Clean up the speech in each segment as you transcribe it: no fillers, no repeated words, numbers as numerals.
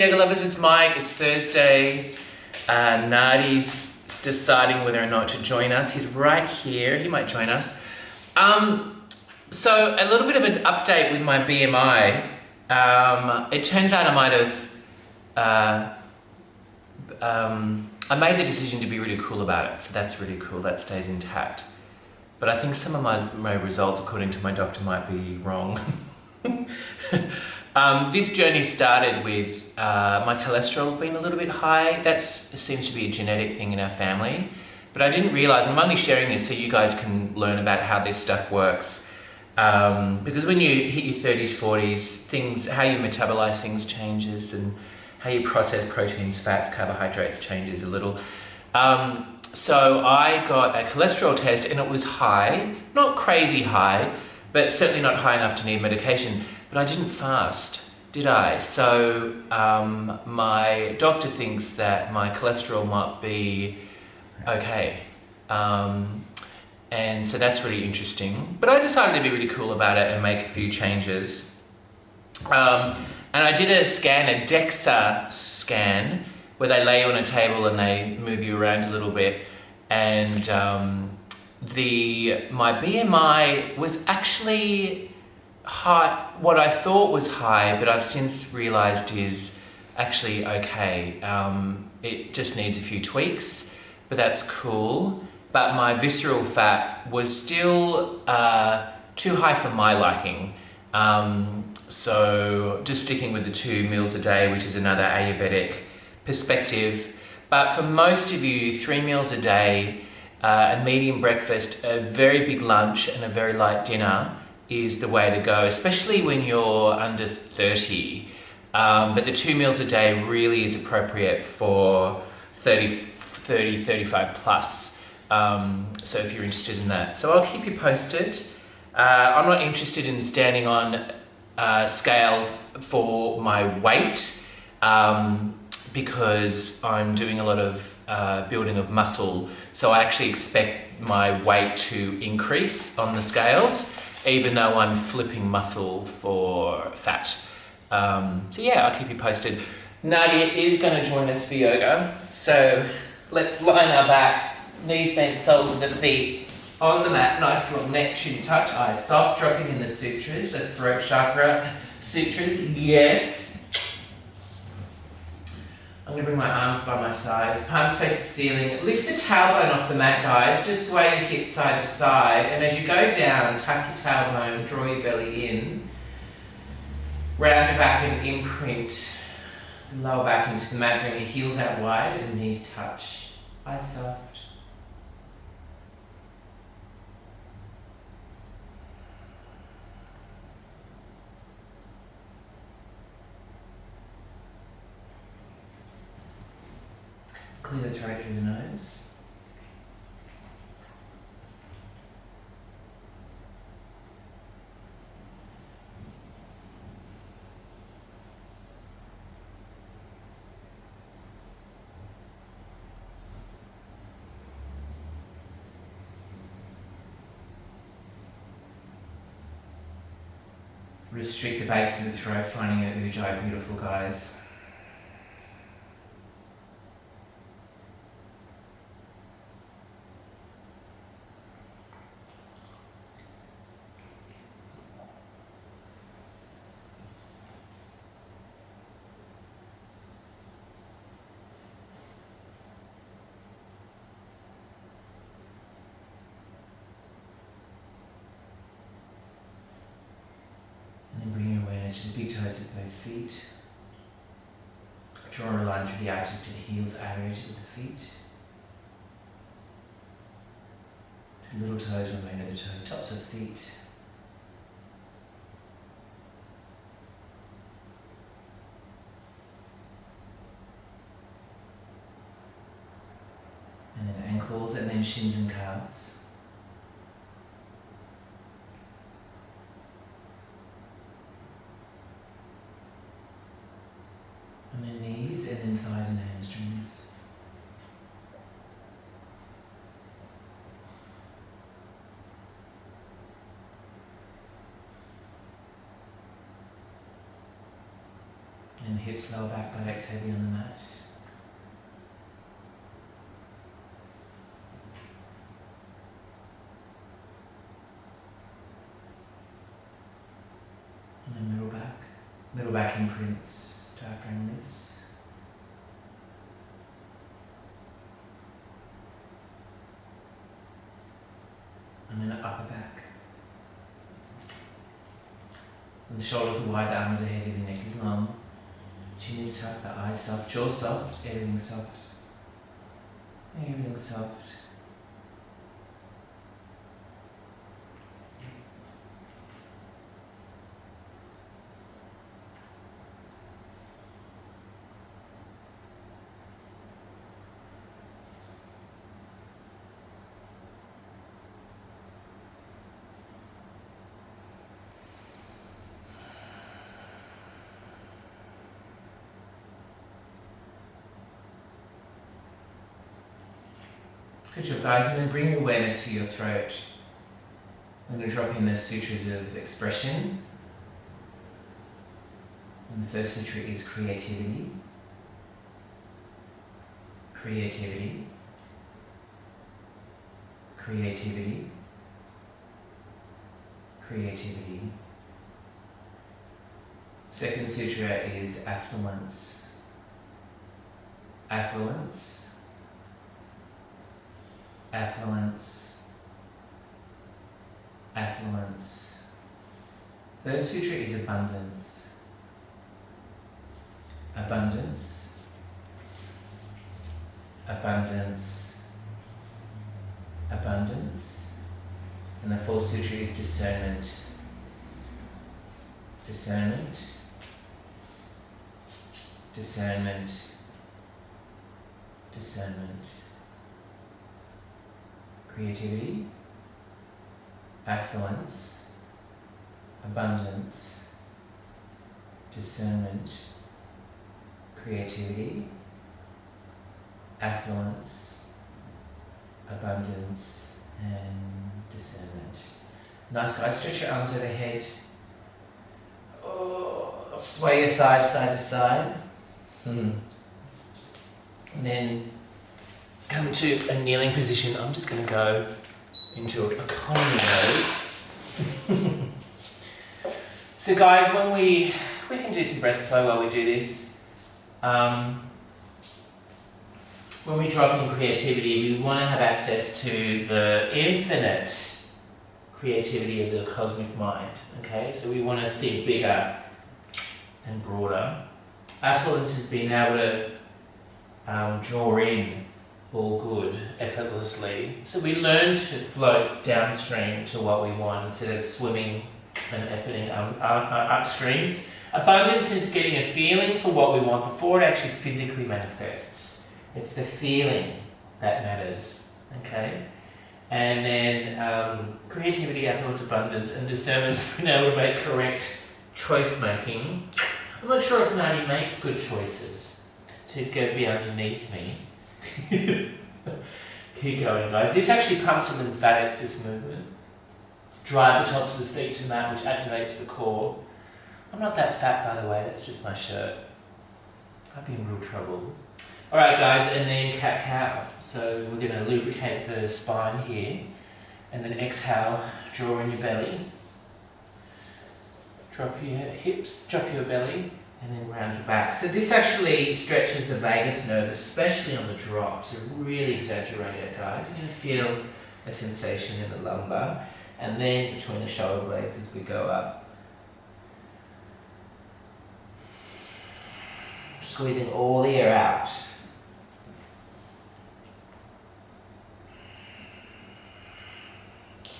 Yoga lovers, it's Mike. It's Thursday. Nadi's deciding whether or not to join us. He's right here. He might join us. So a little bit of an update with my BMI. It turns out I might have. I made the decision to be really cool about it, so that's really cool. That stays intact. But I think some of my results, according to my doctor, might be wrong. This journey started with my cholesterol being a little bit high. That seems to be a genetic thing in our family. But I didn't realise, I'm only sharing this so you guys can learn about how this stuff works. Because when you hit your 30s, 40s, how you metabolize things changes, and how you process proteins, fats, carbohydrates changes a little. So I got a cholesterol test and it was high, not crazy high, but certainly not high enough to need medication. But I didn't fast, did I? So my doctor thinks that my cholesterol might be okay. And so that's really interesting. But I decided to be really cool about it and make a few changes. And I did a DEXA scan, where they lay you on a table and they move you around a little bit. And my BMI was actually high, what I thought was high, but I've since realised is actually okay. It just needs a few tweaks, but that's cool. But my visceral fat was still too high for my liking. So just sticking with the 2 meals a day, which is another Ayurvedic perspective. But for most of you, 3 meals a day, a medium breakfast, a very big lunch and a very light dinner is the way to go, especially when you're under 30. But the 2 meals a day really is appropriate for 35 plus. So if you're interested in that. So I'll keep you posted. I'm not interested in standing on scales for my weight because I'm doing a lot of building of muscle. So I actually expect my weight to increase on the scales, even though I'm flipping muscle for fat. So yeah, I'll keep you posted. Nadia is going to join us for yoga. So let's line our back, knees bent, soles of the feet on the mat, nice long neck, chin touch, eyes soft, dropping in the sutras, the throat chakra sutras, yes. I'm going to bring my arms by my sides, palms face the ceiling. Lift the tailbone off the mat, guys. Just sway your hips side to side. And as you go down, tuck your tailbone, draw your belly in. Round your back and imprint the lower back into the mat. Bring your heels out wide and knees touch. Eyes soft. Clear the throat through the nose. Restrict the base of the throat, finding it Ujjayi, beautiful, guys. To the big toes of both feet. Draw a line through the arches to the heels, outer edges of the feet. The little toes remain at the toes, tops of feet. And then ankles, and then shins and calves. And then knees, and then thighs and hamstrings. And hips Release lower back, butt aches heavy on the mat. And then middle back. Middle back imprints, diaphragm lifts. And then upper back. And the shoulders are wide, the arms are heavy, the neck is long. Chin is tucked, the eyes soft, jaw soft, everything's soft. Everything's soft. Good job, guys, and then bring your awareness to your throat. I'm going to drop in the sutras of expression. And the first sutra is creativity. Creativity. Creativity. Creativity. Second sutra is affluence. Affluence. Affluence, affluence. Third sutra is abundance, abundance, abundance, abundance. And the fourth sutra is discernment, discernment, discernment, discernment. Creativity, affluence, abundance, discernment, creativity, affluence, abundance, and discernment. Nice, guys. Stretch your arms overhead. Oh, sway your thighs side to side. And then come to a kneeling position. I'm just going to go into economy mode. So guys, when we can do some breath flow while we do this. When we drop in creativity, we want to have access to the infinite creativity of the cosmic mind. Okay, so we want to think bigger and broader. Affluence has been able to draw in all good effortlessly. So we learn to float downstream to what we want instead of swimming and efforting upstream. Abundance is getting a feeling for what we want before it actually physically manifests. It's the feeling that matters, okay? And then creativity, affluence, abundance, and discernment is being able to make correct choice making. I'm not sure if Nani makes good choices to go be underneath me. Keep going, guys. This actually pumps the lymphatics, this movement. Drive the tops of the feet to mat, which activates the core. I'm not that fat, by the way, that's just my shirt. I'd be in real trouble. Alright, guys, and then cat-cow. So we're going to lubricate the spine here. And then exhale, draw in your belly. Drop your hips, drop your belly. And then round your back. So this actually stretches the vagus nerve, especially on the drop. So really exaggerate it, guys. You're going to feel a sensation in the lumbar. And then between the shoulder blades as we go up. Squeezing all the air out.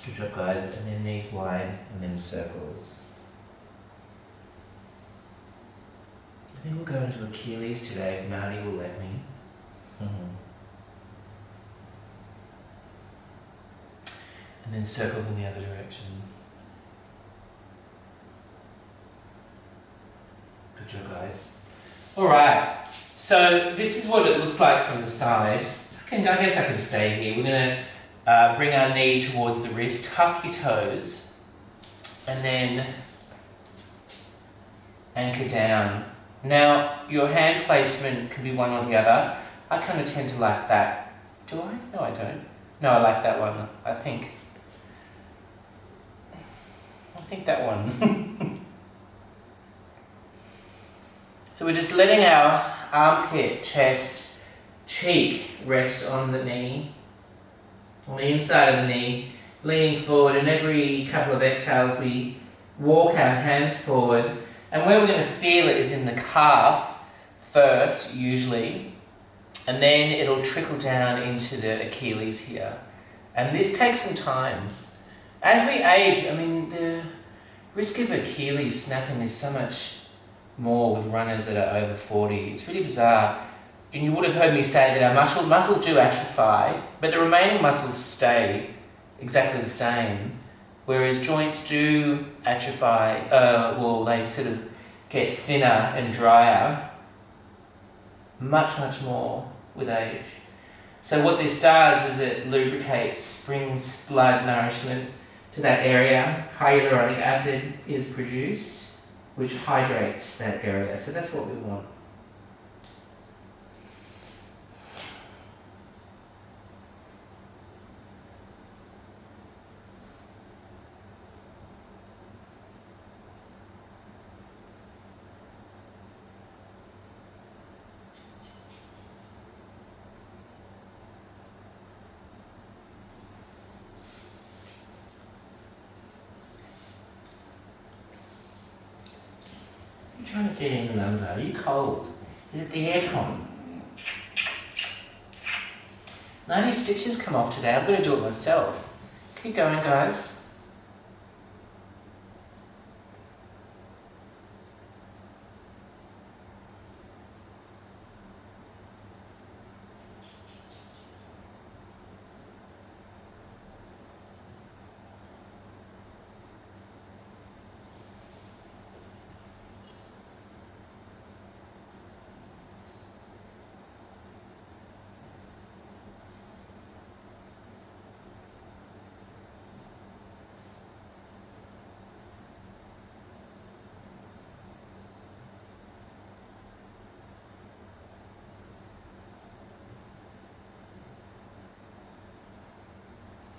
Good job, guys. And then knees wide and then circles. I think we'll go into Achilles today if Nani will let me. And then circles in the other direction. Good job, guys. Alright, so this is what it looks like from the side. I guess I can stay here. We're going to bring our knee towards the wrist, tuck your toes, and then anchor down Now, your hand placement can be one or the other. I kind of tend to like that. Do I? No, I don't. No, I like that one. I think that one. So we're just letting our armpit, chest, cheek rest on the knee, on the inside of the knee, leaning forward, and every couple of exhales we walk our hands forward, and where we're going to feel it is in the calf first, usually, and then it'll trickle down into the Achilles here. And this takes some time. As we age, I mean, the risk of Achilles snapping is so much more with runners that are over 40. It's really bizarre. And you would have heard me say that our muscles do atrophy, but the remaining muscles stay exactly the same. Whereas joints do atrophy, they sort of get thinner and drier much, much more with age. So what this does is it lubricates, brings blood nourishment to that area. Hyaluronic acid is produced, which hydrates that area. So that's what we want. You're trying to get in under. Are you cold? Is it the aircon? 90 stitches come off today. I'm going to do it myself. Keep going, guys.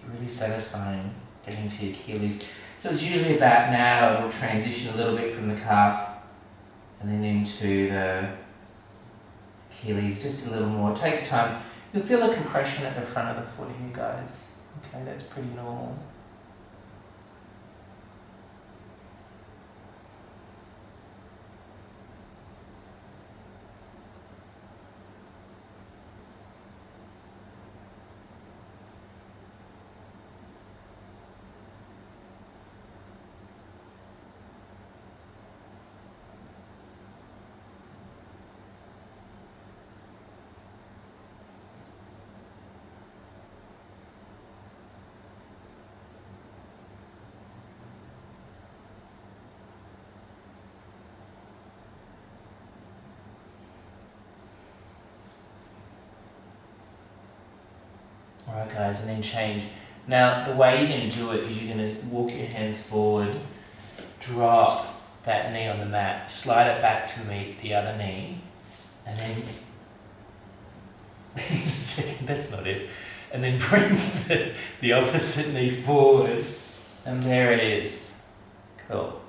Really satisfying getting to your Achilles. So it's usually about now, it'll transition a little bit from the calf and then into the Achilles, just a little more. It takes time. You'll feel a compression at the front of the foot here, guys. Okay, that's pretty normal. Alright guys, and then change. Now the way you're going to do it is you're going to walk your hands forward, drop that knee on the mat, slide it back to meet the other knee, and then that's not it. And then bring the opposite knee forward, and there it is. Cool.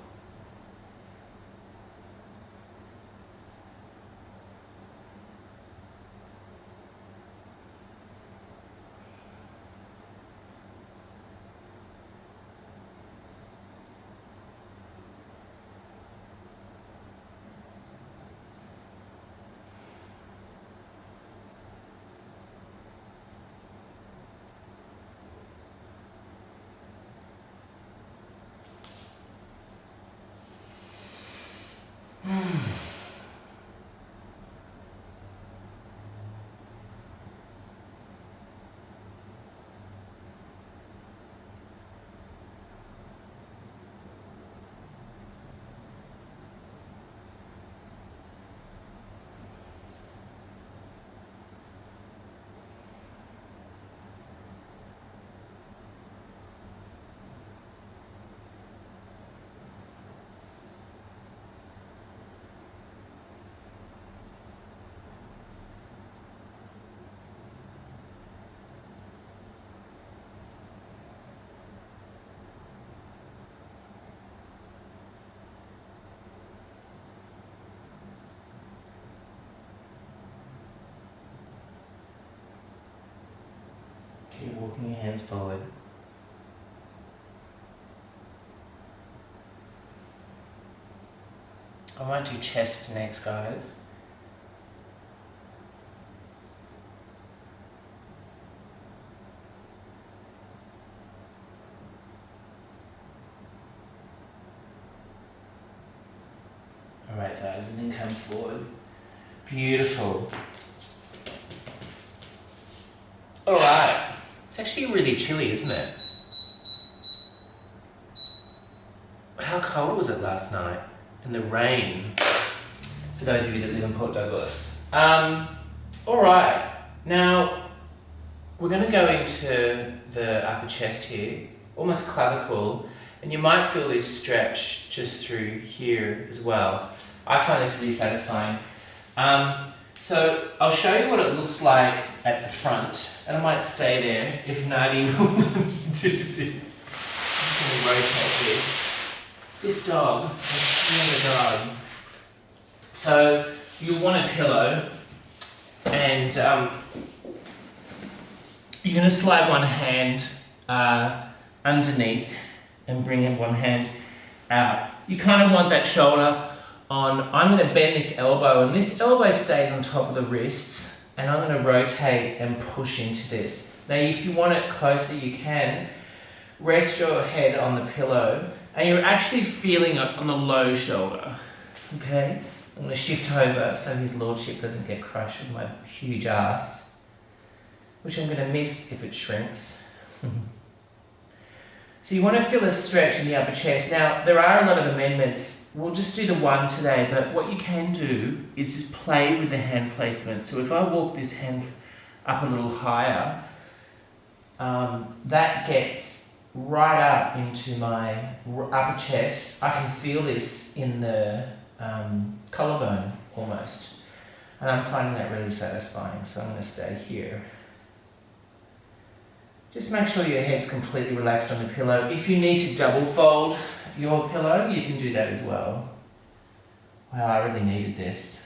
walking your hands forward. I might do chest next, guys. Alright guys, and then come forward. Beautiful. Alright. It's actually really chilly, isn't it? How cold was it last night? In the rain. For those of you that live in Port Douglas. Alright. Now, we're going to go into the upper chest here. Almost clavicle. And you might feel this stretch just through here as well. I find this really satisfying. So I'll show you what it looks like at the front, and I might stay there if Nadi will do this. I'm just going to rotate this. This dog, this dog. So you want a pillow, and you're going to slide one hand underneath and bring it one hand out. You kind of want that shoulder on. I'm going to bend this elbow, and this elbow stays on top of the wrists, and I'm going to rotate and push into this. Now if you want it closer, you can. Rest your head on the pillow, and you're actually feeling it on the low shoulder. Okay? I'm going to shift over so his lordship doesn't get crushed with my huge ass, which I'm going to miss if it shrinks. So you want to feel a stretch in the upper chest. Now, there are a lot of amendments. We'll just do the one today, but what you can do is just play with the hand placement. So if I walk this hand up a little higher, that gets right up into my upper chest. I can feel this in the collarbone almost. And I'm finding that really satisfying, so I'm going to stay here. Just make sure your head's completely relaxed on the pillow. If you need to double fold your pillow, you can do that as well. Wow, I really needed this.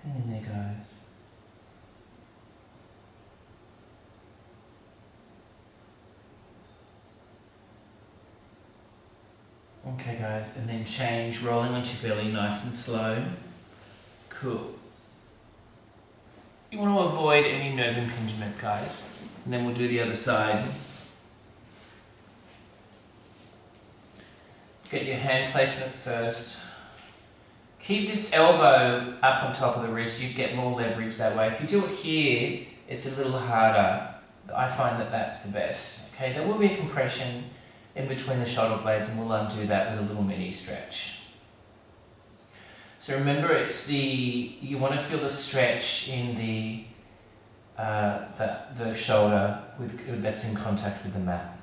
Hang in there, guys. Okay, guys, and then change, rolling onto your belly nice and slow. Cool. You want to avoid any nerve impingement, guys. And then we'll do the other side. Get your hand placement first. Keep this elbow up on top of the wrist. You get more leverage that way. If you do it here, it's a little harder. I find that that's the best. Okay, there will be a compression in between the shoulder blades, and we'll undo that with a little mini stretch. So remember, it's you want to feel the stretch in the shoulder that's in contact with the mat.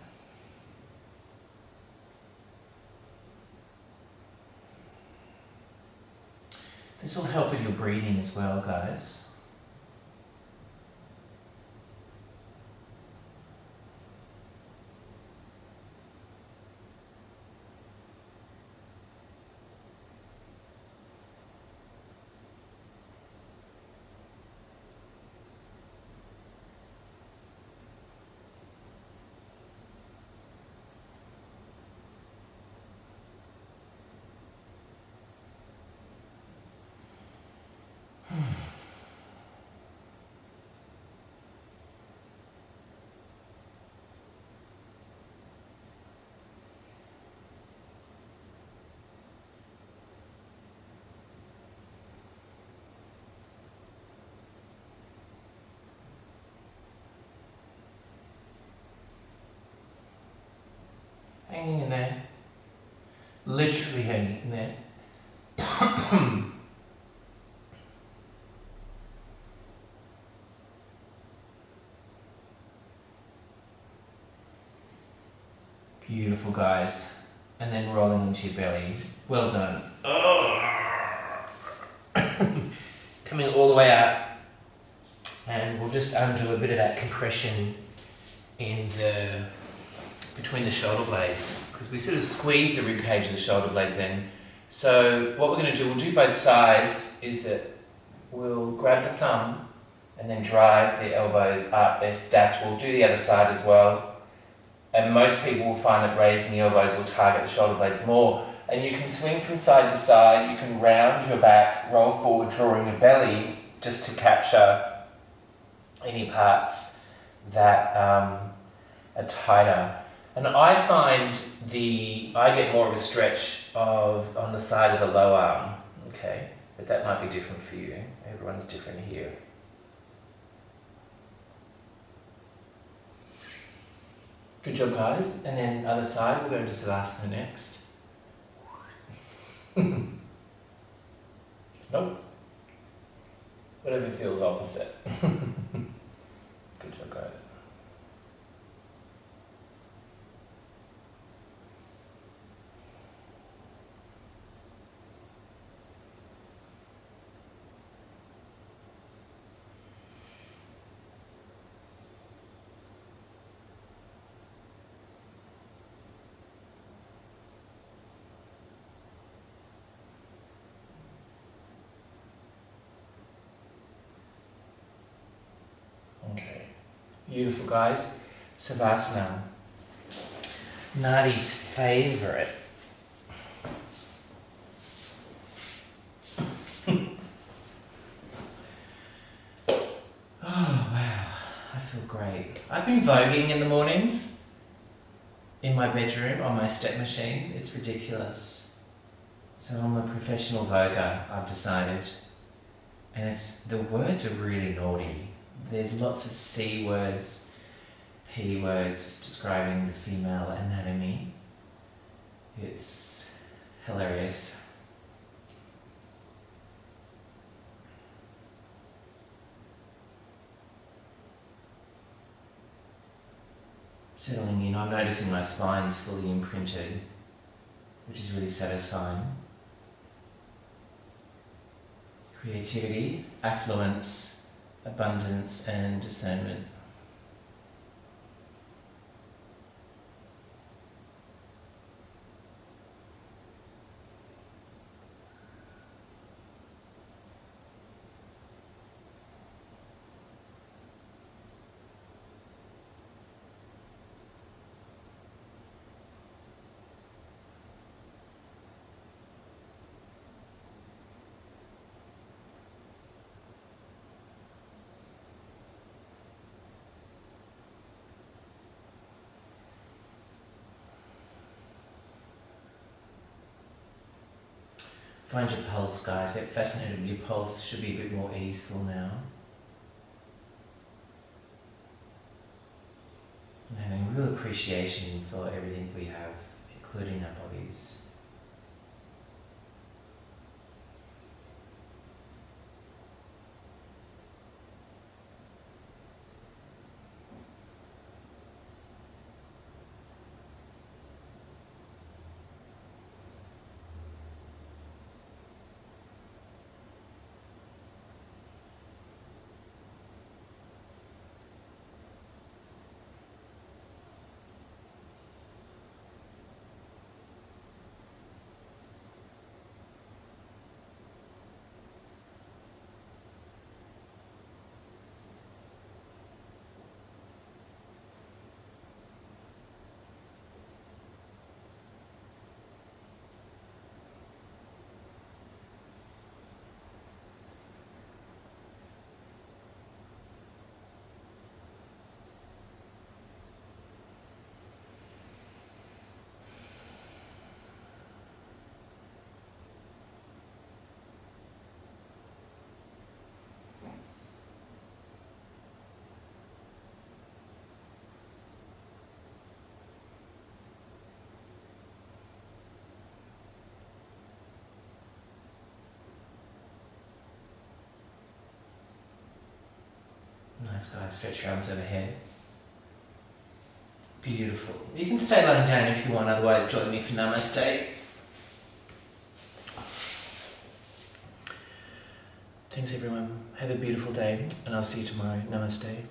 This will help with your breathing as well, guys. literally hanging in there. Beautiful, guys. And then rolling into your belly. Well done. Oh. Coming all the way out. And we'll just undo a bit of that compression in the between the shoulder blades, because we sort of squeeze the rib cage of the shoulder blades in. So what we're going to do, we'll do both sides, is that we'll grab the thumb and then drive the elbows up. They're stacked. We'll do the other side as well. And most people will find that raising the elbows will target the shoulder blades more. And you can swing from side to side. You can round your back, roll forward, drawing your belly, just to capture any parts that are tighter. And I find I get more of a stretch on the side of the low arm, okay? But that might be different for you. Everyone's different here. Good job, guys. And then other side, we'll go into Savasana next. Nope. Whatever feels opposite. Good job, guys. Okay, beautiful, guys. Savasana, Nadi's favourite. Oh wow, I feel great. I've been voguing in the mornings in my bedroom on my step machine. It's ridiculous. So I'm a professional voguer, I've decided. And the words are really naughty. There's lots of C words, P words describing the female anatomy. It's hilarious. Settling in, I'm noticing my spine's fully imprinted, which is really satisfying. Creativity, affluence, abundance and discernment. Find your pulse, guys. Get fascinated with your pulse. Should be a bit more easeful now. And having real appreciation for everything we have, including our bodies. Nice, guys. Stretch your arms overhead. Beautiful. You can stay lying down if you want, otherwise join me for Namaste. Thanks everyone. Have a beautiful day and I'll see you tomorrow. Namaste.